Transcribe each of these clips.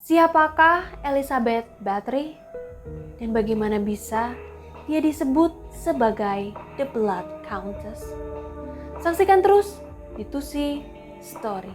Siapakah Elizabeth Bathory? Dan bagaimana bisa dia disebut sebagai The Blood Countess? Saksikan terus di Tusi Story.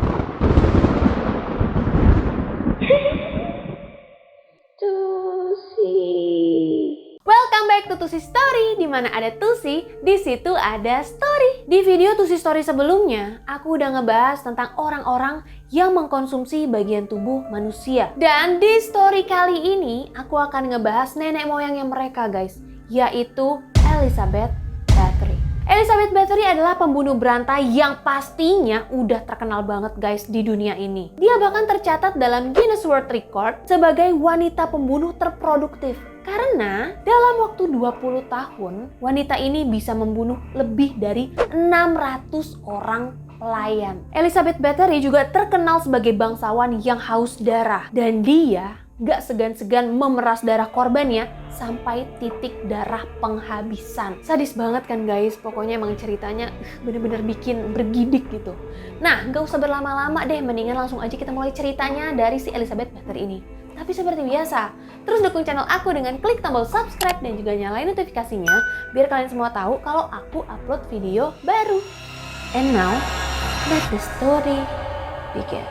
Welcome back to Tusi Story, di mana ada Tusi, di situ ada story. Di video Tusi Story sebelumnya, aku udah ngebahas tentang orang-orang yang mengkonsumsi bagian tubuh manusia. Dan di story kali ini, aku akan ngebahas nenek moyangnya mereka guys, yaitu Elizabeth Bathory. Elizabeth Bathory adalah pembunuh berantai yang pastinya udah terkenal banget guys di dunia ini. Dia bahkan tercatat dalam Guinness World Record sebagai wanita pembunuh terproduktif. Karena dalam waktu 20 tahun, wanita ini bisa membunuh lebih dari 600 orang pelayan. Elizabeth Bathory juga terkenal sebagai bangsawan yang haus darah. Dan dia gak segan-segan memeras darah korbannya sampai titik darah penghabisan. Sadis banget kan guys, pokoknya emang ceritanya bener-bener bikin bergidik gitu. Nah, gak usah berlama-lama deh, mendingan langsung aja kita mulai ceritanya dari si Elizabeth Bathory ini. Tapi seperti biasa, terus dukung channel aku dengan klik tombol subscribe dan juga nyalain notifikasinya biar kalian semua tahu kalau aku upload video baru. And now, let the story begin.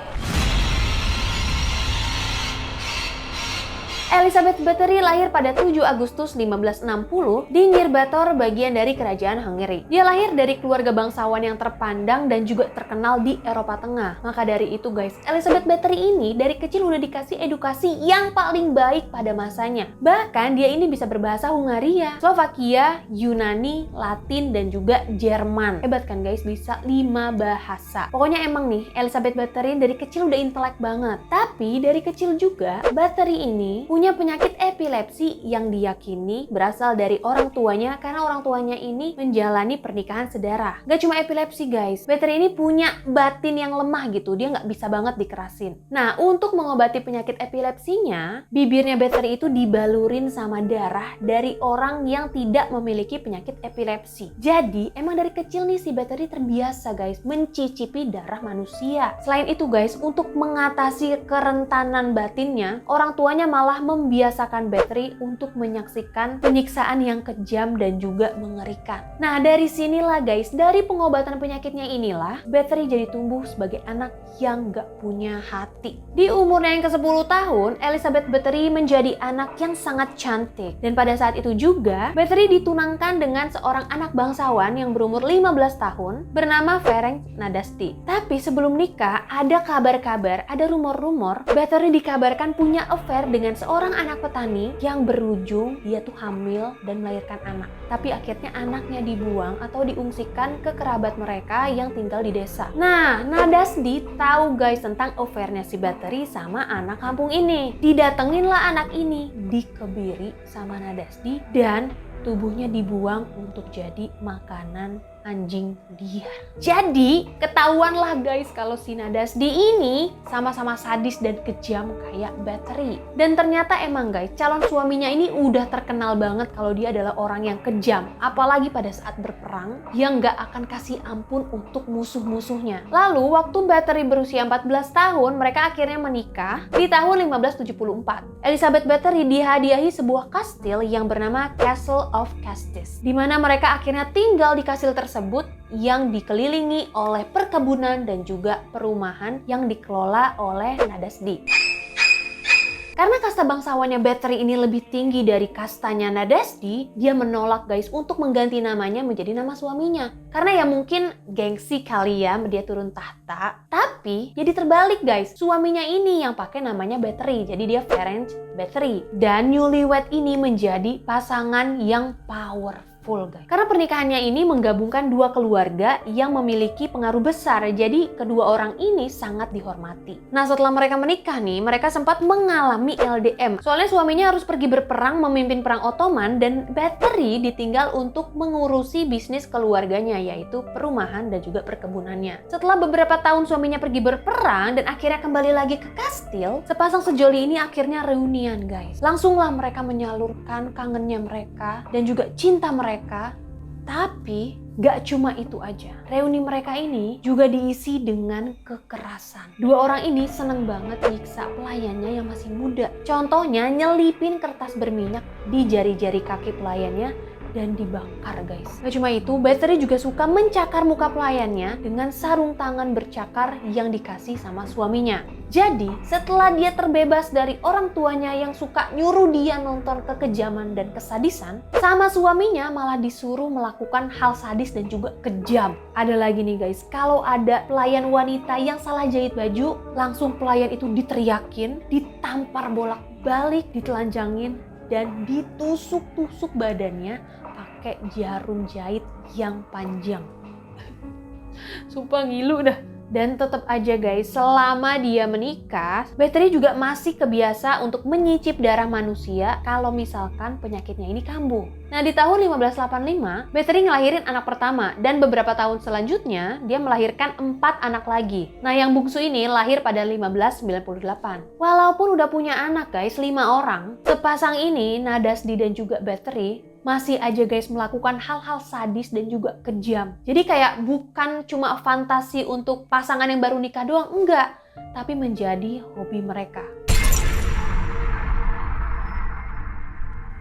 Elizabeth Bathory lahir pada 7 Agustus 1560 di Nyírbátor, bagian dari kerajaan Hungary. Dia lahir dari keluarga bangsawan yang terpandang dan juga terkenal di Eropa Tengah. Maka dari itu guys, Elizabeth Bathory ini dari kecil udah dikasih edukasi yang paling baik pada masanya. Bahkan dia ini bisa berbahasa Hungaria, Slovakia, Yunani, Latin, dan juga Jerman. Hebat kan guys, bisa 5 bahasa. Pokoknya emang nih, Elizabeth Bathory dari kecil udah intelek banget. Tapi dari kecil juga, Bathory ini punya penyakit epilepsi yang diyakini berasal dari orang tuanya karena orang tuanya ini menjalani pernikahan sedarah. Gak cuma epilepsi guys, Bathory ini punya batin yang lemah gitu, dia gak bisa banget dikerasin. Nah, untuk mengobati penyakit epilepsinya, bibirnya Bathory itu dibalurin sama darah dari orang yang tidak memiliki penyakit epilepsi. Jadi, emang dari kecil nih si Bathory terbiasa guys mencicipi darah manusia. Selain itu guys, untuk mengatasi kerentanan batinnya, orang tuanya malah membiasakan Bathory untuk menyaksikan penyiksaan yang kejam dan juga mengerikan. Nah, dari sinilah guys, dari pengobatan penyakitnya inilah Bathory jadi tumbuh sebagai anak yang gak punya hati. Di umurnya yang ke-10 tahun, Elizabeth Bathory menjadi anak yang sangat cantik. Dan pada saat itu juga, Bathory ditunangkan dengan seorang anak bangsawan yang berumur 15 tahun bernama Ferenc Nadasdy. Tapi sebelum nikah, ada kabar-kabar, ada rumor-rumor Bathory dikabarkan punya affair dengan seorang anak petani yang berujung dia tuh hamil dan melahirkan anak. Tapi akhirnya anaknya dibuang atau diungsikan ke kerabat mereka yang tinggal di desa. Nah, Nadasdy tahu guys tentang affairnya si Bathory sama anak kampung ini. Didatenginlah anak ini, dikebiri sama Nadasdy dan tubuhnya dibuang untuk jadi makanan anjing liar. Jadi ketahuanlah guys kalau si Nadasdy ini sama-sama sadis dan kejam kayak Bathory. Dan ternyata emang guys, calon suaminya ini udah terkenal banget kalau dia adalah orang yang kejam. Apalagi pada saat berperang, yang gak akan kasih ampun untuk musuh-musuhnya. Lalu waktu Bathory berusia 14 tahun, mereka akhirnya menikah di tahun 1574. Elizabeth Bathory dihadiahi sebuah kastil yang bernama Castle of Castile, di mana mereka akhirnya tinggal di kastil tersebut yang dikelilingi oleh perkebunan dan juga perumahan yang dikelola oleh Nadasdy. Karena kasta bangsawannya Bathory ini lebih tinggi dari kastanya Nadasdy, dia menolak guys untuk mengganti namanya menjadi nama suaminya. Karena ya mungkin gengsi kali ya dia turun tahta. Tapi jadi terbalik guys, suaminya ini yang pakai namanya Bathory, jadi dia Ferenc Bathory. Dan newlywed ini menjadi pasangan yang powerful. Guys. Karena pernikahannya ini menggabungkan dua keluarga yang memiliki pengaruh besar, jadi kedua orang ini sangat dihormati. Nah, setelah mereka menikah nih, mereka sempat mengalami LDM. Soalnya suaminya harus pergi berperang memimpin perang Ottoman dan Bathory ditinggal untuk mengurusi bisnis keluarganya, yaitu perumahan dan juga perkebunannya. Setelah beberapa tahun suaminya pergi berperang dan akhirnya kembali lagi ke kastil, sepasang sejoli ini akhirnya reunian guys. Langsunglah mereka menyalurkan kangennya mereka dan juga cinta mereka. Tapi Gak cuma itu aja, reuni mereka ini juga diisi dengan kekerasan. Dua orang ini seneng banget nyiksa pelayannya yang masih muda. Contohnya nyelipin kertas berminyak di jari-jari kaki pelayannya dan dibakar guys. Gak cuma itu, Bathory juga suka mencakar muka pelayannya dengan sarung tangan bercakar yang dikasih sama suaminya. Jadi setelah dia terbebas dari orang tuanya yang suka nyuruh dia nonton kekejaman dan kesadisan, sama suaminya malah disuruh melakukan hal sadis dan juga kejam. Ada lagi nih guys, kalau ada pelayan wanita yang salah jahit baju, langsung pelayan itu diteriakin, ditampar bolak-balik, ditelanjangin, dan ditusuk-tusuk badannya pakai jarum jahit yang panjang. Sumpah ngilu dah. Dan tetap aja guys, selama dia menikah, Bathory juga masih kebiasa untuk menyicip darah manusia kalau misalkan penyakitnya ini kambuh. Nah di tahun 1585, Bathory ngelahirin anak pertama dan beberapa tahun selanjutnya dia melahirkan 4 anak lagi. Nah yang bungsu ini lahir pada 1598. Walaupun udah punya anak guys, 5 orang, sepasang ini, Nadasdi dan juga Bathory, masih aja guys melakukan hal-hal sadis dan juga kejam. Jadi kayak bukan cuma fantasi untuk pasangan yang baru nikah doang, enggak. Tapi menjadi hobi mereka.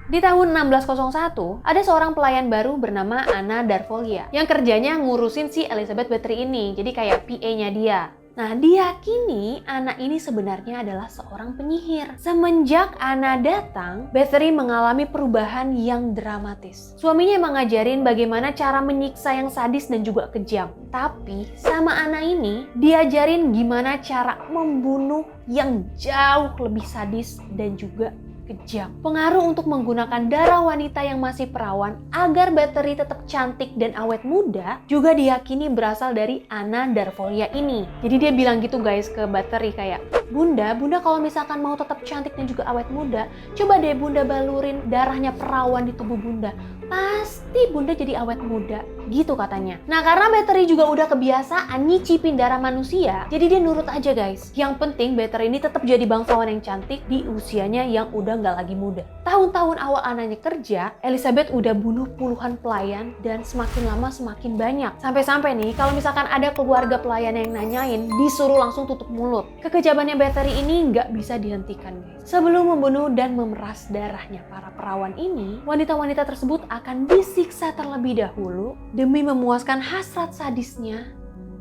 Di tahun 1601, ada seorang pelayan baru bernama Anna Darfolia yang kerjanya ngurusin si Elizabeth Bathory ini, jadi kayak PA-nya dia. Nah, diyakini anak ini sebenarnya adalah seorang penyihir. Semenjak Anna datang, Bathory mengalami perubahan yang dramatis. Suaminya emang ngajarin bagaimana cara menyiksa yang sadis dan juga kejam. Tapi sama Anna ini, diajarin gimana cara membunuh yang jauh lebih sadis dan juga kejam. Pengaruh untuk menggunakan darah wanita yang masih perawan agar Bathory tetap cantik dan awet muda juga diyakini berasal dari Anna Darfolia ini. Jadi dia bilang gitu guys ke Bathory kayak, Bunda kalau misalkan mau tetap cantik dan juga awet muda, coba deh Bunda balurin darahnya perawan di tubuh Bunda. Pasti Bunda jadi awet muda, gitu katanya. Nah karena Bathory juga udah kebiasaan nyicipin darah manusia, jadi dia nurut aja guys. Yang penting Bathory ini tetap jadi bangsawan yang cantik di usianya yang udah nggak lagi muda. Tahun-tahun awal anaknya kerja, Elizabeth udah bunuh puluhan pelayan dan semakin lama semakin banyak. Sampai-sampai nih kalau misalkan ada keluarga pelayan yang nanyain, disuruh langsung tutup mulut. Kekejamannya Bathory ini nggak bisa dihentikan guys. Sebelum membunuh dan memeras darahnya para perawan ini, wanita-wanita tersebut akan disiksa terlebih dahulu demi memuaskan hasrat sadisnya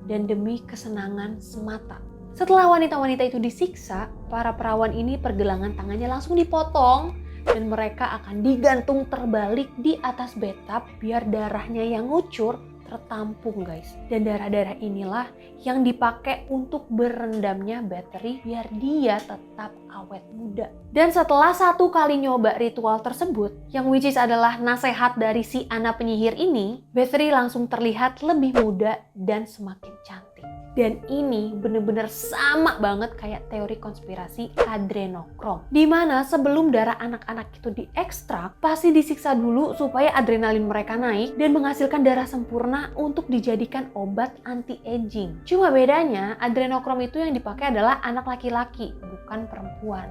dan demi kesenangan semata. Setelah wanita-wanita itu disiksa, para perawan ini pergelangan tangannya langsung dipotong dan mereka akan digantung terbalik di atas bathtub biar darahnya yang ngucur tertampung guys. Dan darah-darah inilah yang dipakai untuk berendamnya Bathory biar dia tetap awet muda. Dan setelah 1 kali nyoba ritual tersebut, yang which is adalah nasihat dari si Anna penyihir ini, Bathory langsung terlihat lebih muda dan semakin cantik. Dan ini bener-bener sama banget kayak teori konspirasi adrenokrom. Dimana sebelum darah anak-anak itu diekstrak, pasti disiksa dulu supaya adrenalin mereka naik dan menghasilkan darah sempurna untuk dijadikan obat anti-aging. Cuma bedanya, adrenokrom itu yang dipakai adalah anak laki-laki, bukan perempuan.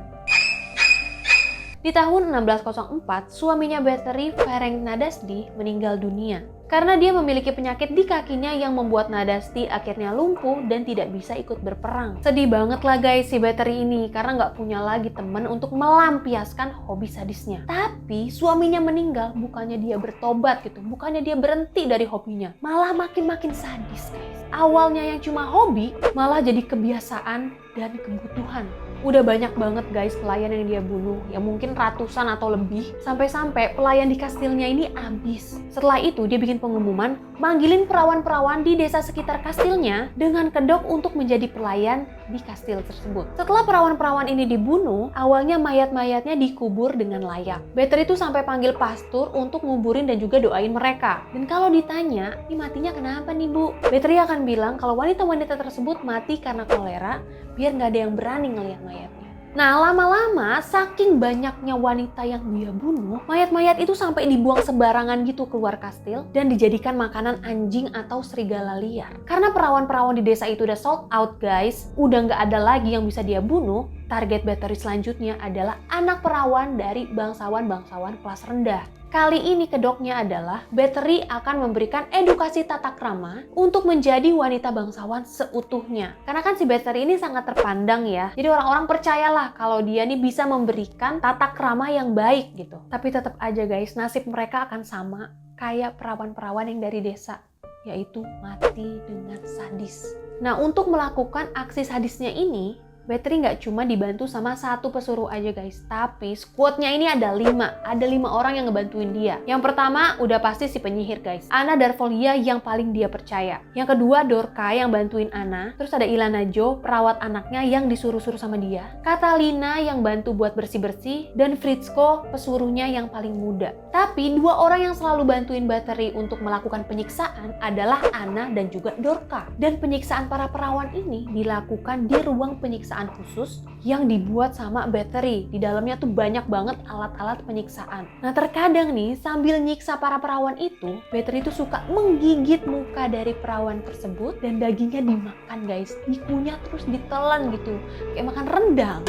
Di tahun 1604, suaminya Bathory, Ferenc Nadasdi, meninggal dunia. Karena dia memiliki penyakit di kakinya yang membuat Nadasdi akhirnya lumpuh dan tidak bisa ikut berperang. Sedih banget lah guys si Bathory ini karena nggak punya lagi teman untuk melampiaskan hobi sadisnya. Tapi suaminya meninggal bukannya dia bertobat gitu, bukannya dia berhenti dari hobinya. Malah makin sadis guys. Awalnya yang cuma hobi malah jadi kebiasaan dan kebutuhan. Udah banyak banget guys pelayan yang dia bunuh, ya mungkin ratusan atau lebih. Sampai-sampai pelayan di kastilnya ini habis. Setelah itu dia bikin pengumuman, manggilin perawan-perawan di desa sekitar kastilnya dengan kedok untuk menjadi pelayan di kastil tersebut. Setelah perawan-perawan ini dibunuh, awalnya mayat-mayatnya dikubur dengan layak. Bathory itu sampai panggil pastur untuk nguburin dan juga doain mereka. Dan kalau ditanya, ini matinya kenapa nih Bu? Bathory akan bilang kalau wanita-wanita tersebut mati karena kolera, biar nggak ada yang berani ngelihat mayatnya. Nah lama-lama saking banyaknya wanita yang dia bunuh, mayat-mayat itu sampai dibuang sembarangan gitu keluar kastil dan dijadikan makanan anjing atau serigala liar. Karena perawan-perawan di desa itu udah sold out guys, udah nggak ada lagi yang bisa dia bunuh, target Bathory selanjutnya adalah anak perawan dari bangsawan-bangsawan kelas rendah. Kali ini kedoknya adalah Bathory akan memberikan edukasi tata krama untuk menjadi wanita bangsawan seutuhnya. Karena kan si Bathory ini sangat terpandang ya. Jadi orang-orang percayalah kalau dia nih bisa memberikan tata krama yang baik gitu. Tapi tetap aja guys, nasib mereka akan sama kayak perawan-perawan yang dari desa, yaitu mati dengan sadis. Nah, untuk melakukan aksi sadisnya ini, Bathory nggak cuma dibantu sama satu pesuruh aja guys, tapi squadnya ini ada 5 orang yang ngebantuin dia. Yang pertama udah pasti si penyihir guys, Anna Darfolia yang paling dia percaya. Yang kedua Dorka yang bantuin Anna, terus ada Ilana Jo, perawat anaknya yang disuruh-suruh sama dia, Catalina yang bantu buat bersih-bersih, dan Fritzko pesuruhnya yang paling muda. Tapi 2 orang yang selalu bantuin Bathory untuk melakukan penyiksaan adalah Anna dan juga Dorka. Dan penyiksaan para perawan ini dilakukan di ruang penyiksaan khusus yang dibuat sama Bathory. Di dalamnya tuh banyak banget alat-alat penyiksaan. Nah, terkadang nih sambil nyiksa para perawan itu, Bathory tuh suka menggigit muka dari perawan tersebut dan dagingnya dimakan guys. Dikunyah terus ditelan gitu, kayak makan rendang.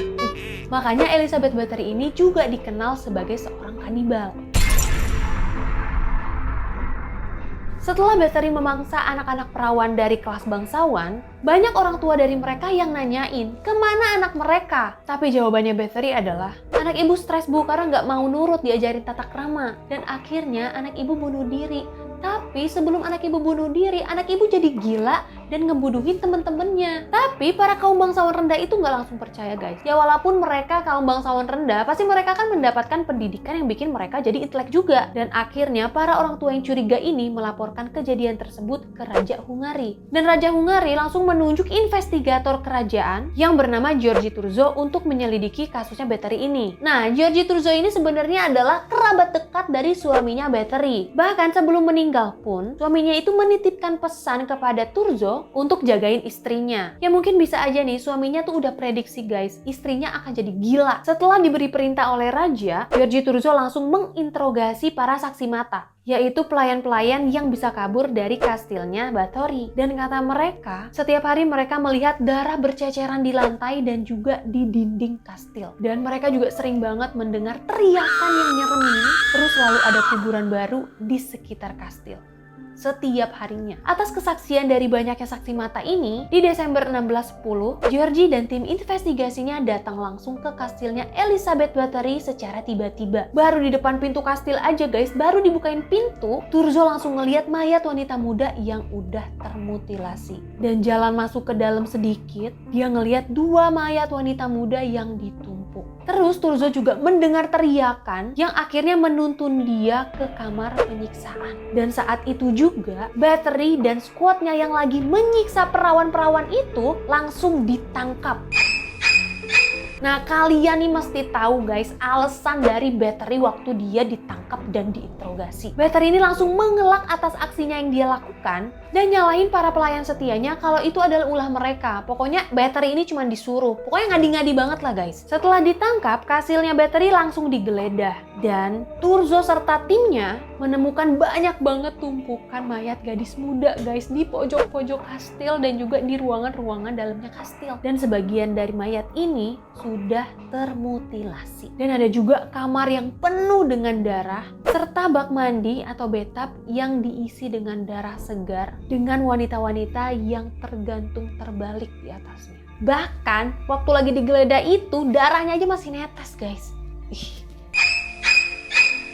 Makanya Elizabeth Bathory ini juga dikenal sebagai seorang kanibal. Setelah Bathory memangsa anak-anak perawan dari kelas bangsawan, banyak orang tua dari mereka yang nanyain kemana anak mereka. Tapi jawabannya Bathory adalah, anak ibu stres bu karena nggak mau nurut diajarin tata krama. Dan akhirnya anak ibu bunuh diri. Tapi sebelum anak ibu bunuh diri, anak ibu jadi gila dan ngebunuhin temen-temennya. Tapi para kaum bangsawan rendah itu nggak langsung percaya guys. Ya walaupun mereka kaum bangsawan rendah, pasti mereka kan mendapatkan pendidikan yang bikin mereka jadi intelek juga. Dan akhirnya para orang tua yang curiga ini melaporkan kejadian tersebut ke Raja Hungary. Dan Raja Hungary langsung menunjuk investigator kerajaan yang bernama György Turzo untuk menyelidiki kasusnya Bathory ini. Nah, György Turzo ini sebenarnya adalah kerabat dekat dari suaminya Bathory. Bahkan sebelum meninggal pun, suaminya itu menitipkan pesan kepada Turzo untuk jagain istrinya. Ya mungkin bisa aja nih suaminya tuh udah prediksi guys, istrinya akan jadi gila. Setelah diberi perintah oleh Raja, György Turzo langsung menginterogasi para saksi mata, yaitu pelayan-pelayan yang bisa kabur dari kastilnya Bathory. Dan kata mereka, setiap hari mereka melihat darah berceceran di lantai dan juga di dinding kastil. Dan mereka juga sering banget mendengar teriakan yang nyeremin, terus selalu ada kuburan baru di sekitar kastil setiap harinya. Atas kesaksian dari banyaknya saksi mata ini, di Desember 1610, György dan tim investigasinya datang langsung ke kastilnya Elizabeth Bathory secara tiba-tiba. Baru di depan pintu kastil aja guys, baru dibukain pintu, Turzo langsung ngeliat mayat wanita muda yang udah termutilasi. Dan jalan masuk ke dalam sedikit, dia ngeliat 2 mayat wanita muda yang ditumpuk. Terus Turzo juga mendengar teriakan yang akhirnya menuntun dia ke kamar penyiksaan. Dan saat itu juga Bathory dan skuadnya yang lagi menyiksa perawan-perawan itu langsung ditangkap. Nah, kalian nih mesti tahu guys alasan dari Bathory waktu dia ditangkap dan diinterogasi. Bathory ini langsung mengelak atas aksinya yang dia lakukan dan nyalahin para pelayan setianya kalau itu adalah ulah mereka. Pokoknya Bathory ini cuma disuruh. Pokoknya ngadi-ngadi banget lah guys. Setelah ditangkap, kastilnya Bathory langsung digeledah dan Turzo serta timnya menemukan banyak banget tumpukan mayat gadis muda guys di pojok-pojok kastil dan juga di ruangan-ruangan dalamnya kastil. Dan sebagian dari mayat ini sudah termutilasi. Dan ada juga kamar yang penuh dengan darah serta bak mandi atau bathtub yang diisi dengan darah segar dengan wanita-wanita yang tergantung terbalik di atasnya. Bahkan waktu lagi digeledah itu darahnya aja masih netes guys.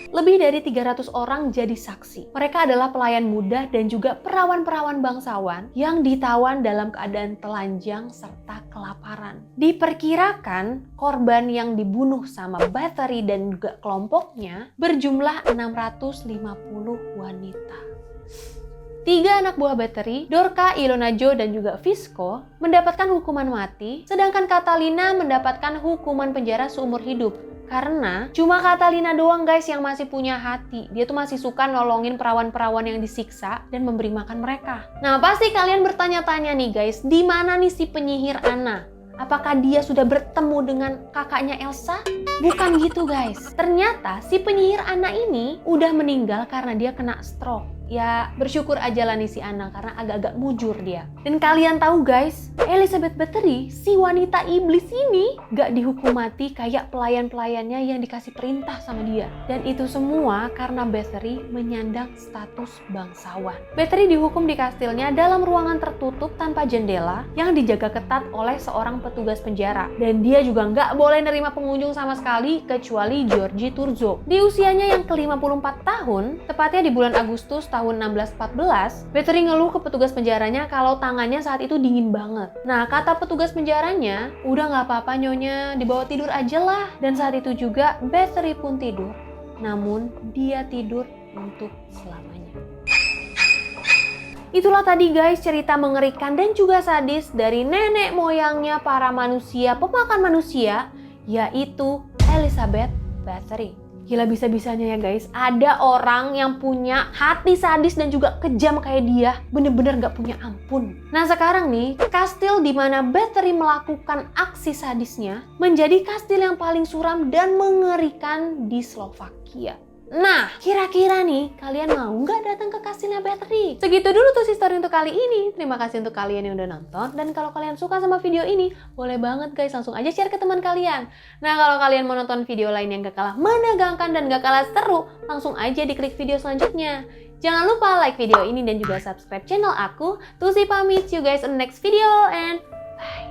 Lebih dari 300 orang jadi saksi. Mereka adalah pelayan muda dan juga perawan-perawan bangsawan yang ditawan dalam keadaan telanjang serta kelaparan. Diperkirakan korban yang dibunuh sama Bathory dan juga kelompoknya berjumlah 650 wanita. 3 anak buah Bathory, Dorka, Ilona Jo, dan juga Fisko mendapatkan hukuman mati, sedangkan Catalina mendapatkan hukuman penjara seumur hidup. Karena cuma Catalina doang guys yang masih punya hati. Dia tuh masih suka nolongin perawan-perawan yang disiksa dan memberi makan mereka. Nah, pasti kalian bertanya-tanya nih guys, di mana nih si penyihir Anna? Apakah dia sudah bertemu dengan kakaknya Elsa? Bukan gitu guys. Ternyata si penyihir Anna ini udah meninggal karena dia kena stroke. ya bersyukur aja lah nih si Anna karena agak-agak mujur dia. Dan kalian tahu guys, Elizabeth Bathory, si wanita iblis ini gak dihukum mati kayak pelayan-pelayannya yang dikasih perintah sama dia. Dan itu semua karena Bathory menyandang status bangsawan. Bathory dihukum di kastilnya dalam ruangan tertutup tanpa jendela yang dijaga ketat oleh seorang petugas penjara. Dan dia juga nggak boleh nerima pengunjung sama sekali kecuali Georgi Turzo. Di usianya yang ke-54 tahun, tepatnya di bulan Agustus tahun 1614, Bathory ngeluh ke petugas penjaranya kalau tangannya saat itu dingin banget. Nah, kata petugas penjaranya, udah nggak apa-apa nyonya, dibawa tidur aja lah. Dan saat itu juga Bathory pun tidur. Namun, dia tidur untuk selamanya. Itulah tadi guys cerita mengerikan dan juga sadis dari nenek moyangnya para manusia pemakan manusia, yaitu Elizabeth Bathory. Gila bisa-bisanya ya guys, ada orang yang punya hati sadis dan juga kejam kayak dia, bener-bener gak punya ampun. Nah sekarang nih, kastil di mana Bathory melakukan aksi sadisnya menjadi kastil yang paling suram dan mengerikan di Slovakia. Nah, kira-kira nih, kalian mau nggak datang ke kastilnya Bathory? Segitu dulu tuh story untuk kali ini. Terima kasih untuk kalian yang udah nonton. Dan kalau kalian suka sama video ini, boleh banget guys, langsung aja share ke teman kalian. Nah, kalau kalian mau nonton video lain yang gak kalah menegangkan dan gak kalah seru, langsung aja diklik video selanjutnya. Jangan lupa like video ini dan juga subscribe channel aku. Tusi pamit, see you guys in the next video, and bye!